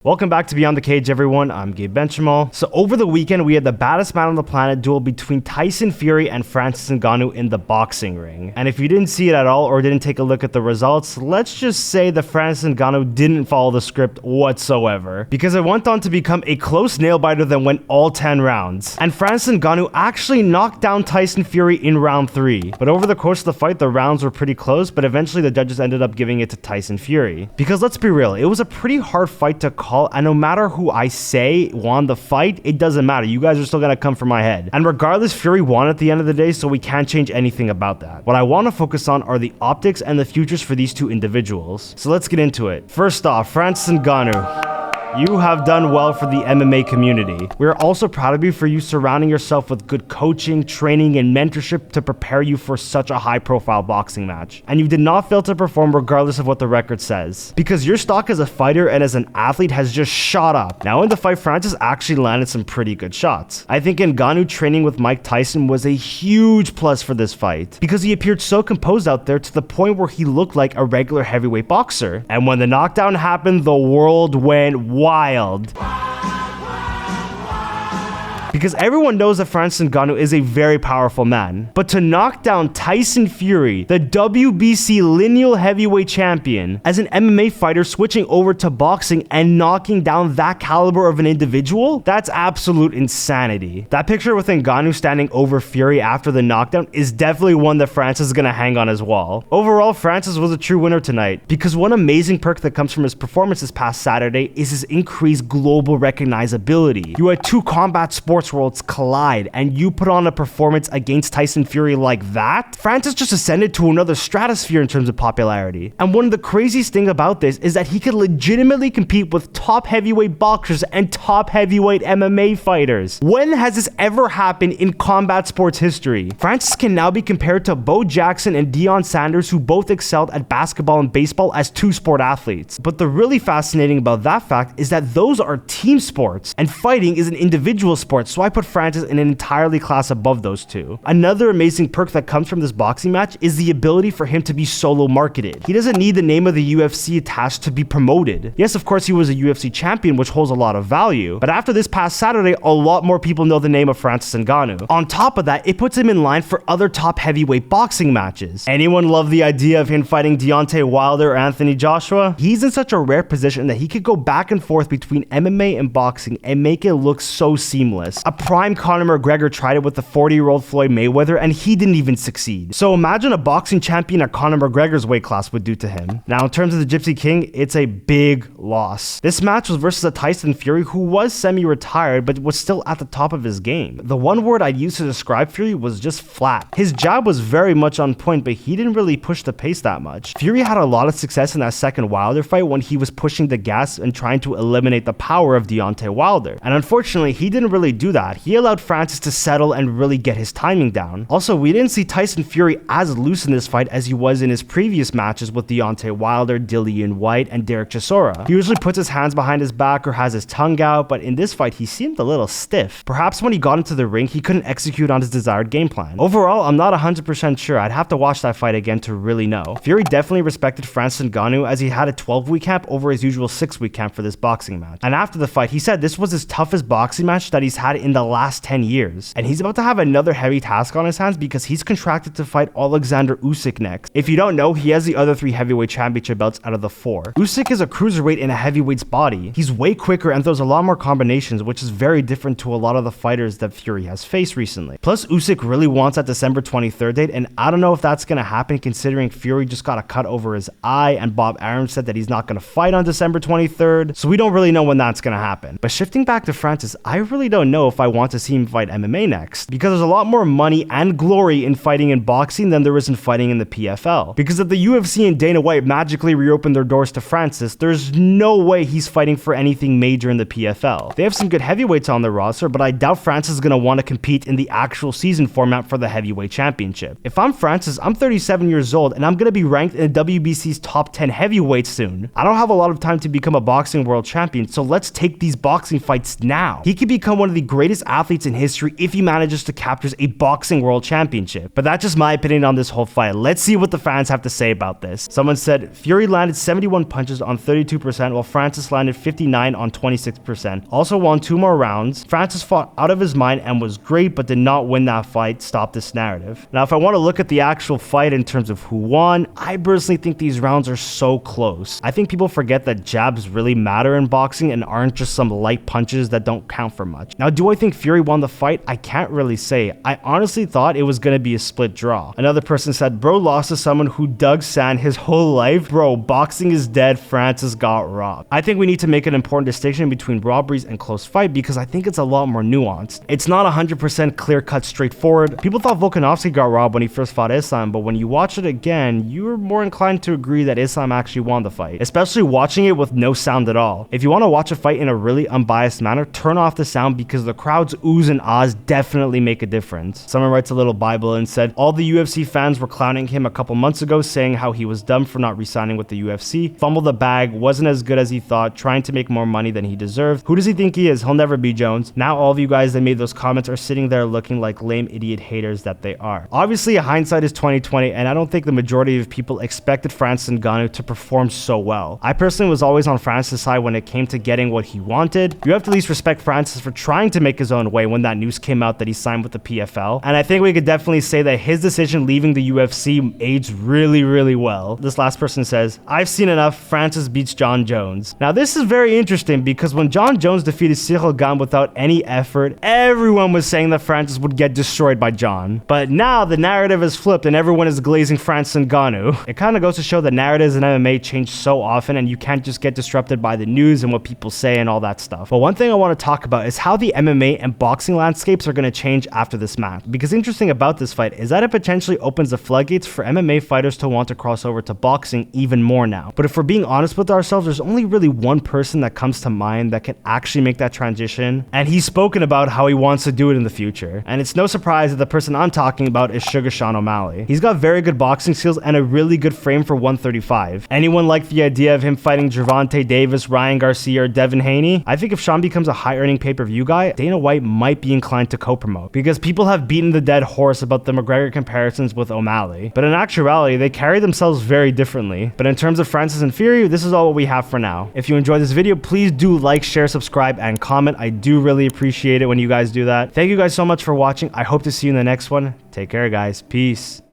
Welcome back to Beyond the Cage, everyone. I'm Gabe Benchamal. So over the weekend, we had the baddest man on the planet duel between Tyson Fury and Francis Ngannou in the boxing ring. And if you didn't see it at all or didn't take a look at the results, let's just say that Francis Ngannou didn't follow the script whatsoever, because it went on to become a close nail-biter that went all 10 rounds. And Francis Ngannou actually knocked down Tyson Fury in round 3. But over the course of the fight, the rounds were pretty close, but eventually the judges ended up giving it to Tyson Fury. Because let's be real, it was a pretty hard fight to call, and no matter who I say won the fight, it doesn't matter. You guys are still gonna come for my head. And regardless, Fury won at the end of the day, so we can't change anything about that. What I want to focus on are the optics and the futures for these two individuals. So let's get into it. First off, Francis Ngannou. You have done well for the MMA community. We are also proud of you for surrounding yourself with good coaching, training, and mentorship to prepare you for such a high-profile boxing match. And you did not fail to perform regardless of what the record says, because your stock as a fighter and as an athlete has just shot up. Now in the fight, Francis actually landed some pretty good shots. I think Ngannou training with Mike Tyson was a huge plus for this fight, because he appeared so composed out there to the point where he looked like a regular heavyweight boxer. And when the knockdown happened, the world went wild. Because everyone knows that Francis Ngannou is a very powerful man. But to knock down Tyson Fury, the WBC lineal heavyweight champion, as an MMA fighter switching over to boxing and knocking down that caliber of an individual, that's absolute insanity. That picture with Ngannou standing over Fury after the knockdown is definitely one that Francis is going to hang on his wall. Overall, Francis was a true winner tonight, because one amazing perk that comes from his performance this past Saturday is his increased global recognizability. You had two combat sports worlds collide, and you put on a performance against Tyson Fury like that? Francis just ascended to another stratosphere in terms of popularity. And one of the craziest things about this is that he could legitimately compete with top heavyweight boxers and top heavyweight MMA fighters. When has this ever happened in combat sports history? Francis can now be compared to Bo Jackson and Deion Sanders, who both excelled at basketball and baseball as two sport athletes. But the really fascinating about that fact is that those are team sports, and fighting is an individual sport. So I put Francis in an entirely class above those two. Another amazing perk that comes from this boxing match is the ability for him to be solo marketed. He doesn't need the name of the UFC attached to be promoted. Yes, of course, he was a UFC champion, which holds a lot of value, but after this past Saturday, a lot more people know the name of Francis Ngannou. On top of that, it puts him in line for other top heavyweight boxing matches. Anyone love the idea of him fighting Deontay Wilder or Anthony Joshua? He's in such a rare position that he could go back and forth between MMA and boxing and make it look so seamless. A prime Conor McGregor tried it with the 40-year-old Floyd Mayweather, and he didn't even succeed. So imagine a boxing champion at Conor McGregor's weight class would do to him. Now, in terms of the Gypsy King, it's a big loss. This match was versus a Tyson Fury who was semi-retired, but was still at the top of his game. The one word I'd use to describe Fury was just flat. His jab was very much on point, but he didn't really push the pace that much. Fury had a lot of success in that second Wilder fight when he was pushing the gas and trying to eliminate the power of Deontay Wilder. And unfortunately, he didn't really do that. He allowed Francis to settle and really get his timing down. Also, we didn't see Tyson Fury as loose in this fight as he was in his previous matches with Deontay Wilder, Dillian Whyte, and Derek Chisora. He usually puts his hands behind his back or has his tongue out, but in this fight, he seemed a little stiff. Perhaps when he got into the ring, he couldn't execute on his desired game plan. Overall, I'm not 100% sure. I'd have to watch that fight again to really know. Fury definitely respected Francis Ngannou, as he had a 12-week camp over his usual 6-week camp for this boxing match. And after the fight, he said this was his toughest boxing match that he's had in the last 10 years. And he's about to have another heavy task on his hands because he's contracted to fight Alexander Usyk next. If you don't know, he has the other 3 heavyweight championship belts out of the 4. Usyk is a cruiserweight in a heavyweight's body. He's way quicker and throws a lot more combinations, which is very different to a lot of the fighters that Fury has faced recently. Plus, Usyk really wants that December 23rd date, and I don't know if that's going to happen considering Fury just got a cut over his eye, and Bob Arum said that he's not going to fight on December 23rd, so we don't really know when that's going to happen. But shifting back to Francis, I really don't know if I want to see him fight MMA next, because there's a lot more money and glory in fighting in boxing than there is in fighting in the PFL. Because if the UFC and Dana White magically reopen their doors to Francis, there's no way he's fighting for anything major in the PFL. They have some good heavyweights on their roster, but I doubt Francis is going to want to compete in the actual season format for the heavyweight championship. If I'm Francis, I'm 37 years old and I'm going to be ranked in the WBC's top 10 heavyweights soon. I don't have a lot of time to become a boxing world champion, so let's take these boxing fights now. He could become one of the greatest greatest athletes in history if he manages to capture a boxing world championship. But that's just my opinion on this whole fight. Let's see what the fans have to say about this. Someone said, Fury landed 71 punches on 32%, while Francis landed 59 on 26%. Also won 2 more rounds. Francis fought out of his mind and was great, but did not win that fight. Stop this narrative. Now, if I want to look at the actual fight in terms of who won, I personally think these rounds are so close. I think people forget that jabs really matter in boxing and aren't just some light punches that don't count for much. Now, do I think Fury won the fight? I can't really say. I honestly thought it was going to be a split draw. Another person said, bro lost to someone who dug sand his whole life. Bro, boxing is dead. Francis got robbed. I think we need to make an important distinction between robberies and close fight because I think it's a lot more nuanced. It's not 100% clear-cut straightforward. People thought Volkanovski got robbed when he first fought Islam, but when you watch it again, you're more inclined to agree that Islam actually won the fight, especially watching it with no sound at all. If you want to watch a fight in a really unbiased manner, turn off the sound because the crowd's oohs and ahs definitely make a difference. Someone writes a little Bible and said, all the UFC fans were clowning him a couple months ago, saying how he was dumb for not re-signing with the UFC, fumbled the bag, wasn't as good as he thought, trying to make more money than he deserved. Who does he think he is? He'll never be Jones. Now all of you guys that made those comments are sitting there looking like lame idiot haters that they are. Obviously, hindsight is 2020, and I don't think the majority of people expected Francis Ngannou to perform so well. I personally was always on Francis' side when it came to getting what he wanted. You have to at least respect Francis for trying to make his own way when that news came out that he signed with the PFL, and I think we could definitely say that his decision leaving the UFC aged really, really well. This last person says, I've seen enough. Francis beats John Jones. Now this is very interesting because when John Jones defeated Cyril Gane without any effort, everyone was saying that Francis would get destroyed by John. But now the narrative has flipped and everyone is glazing Francis Ngannou. It kind of goes to show that narratives in MMA change so often and you can't just get disrupted by the news and what people say and all that stuff. But one thing I want to talk about is how the MMA and boxing landscapes are going to change after this match. Because interesting about this fight is that it potentially opens the floodgates for MMA fighters to want to cross over to boxing even more now. But if we're being honest with ourselves, there's only really one person that comes to mind that can actually make that transition, and he's spoken about how he wants to do it in the future. And it's no surprise that the person I'm talking about is Sugar Sean O'Malley. He's got very good boxing skills and a really good frame for 135. Anyone like the idea of him fighting Gervonta Davis, Ryan Garcia, or Devin Haney? I think if Sean becomes a high-earning pay-per-view guy, Dana White might be inclined to co-promote, because people have beaten the dead horse about the McGregor comparisons with O'Malley. But in actuality, they carry themselves very differently. But in terms of Francis and Fury, this is all what we have for now. If you enjoyed this video, please do like, share, subscribe, and comment. I do really appreciate it when you guys do that. Thank you guys so much for watching. I hope to see you in the next one. Take care, guys. Peace.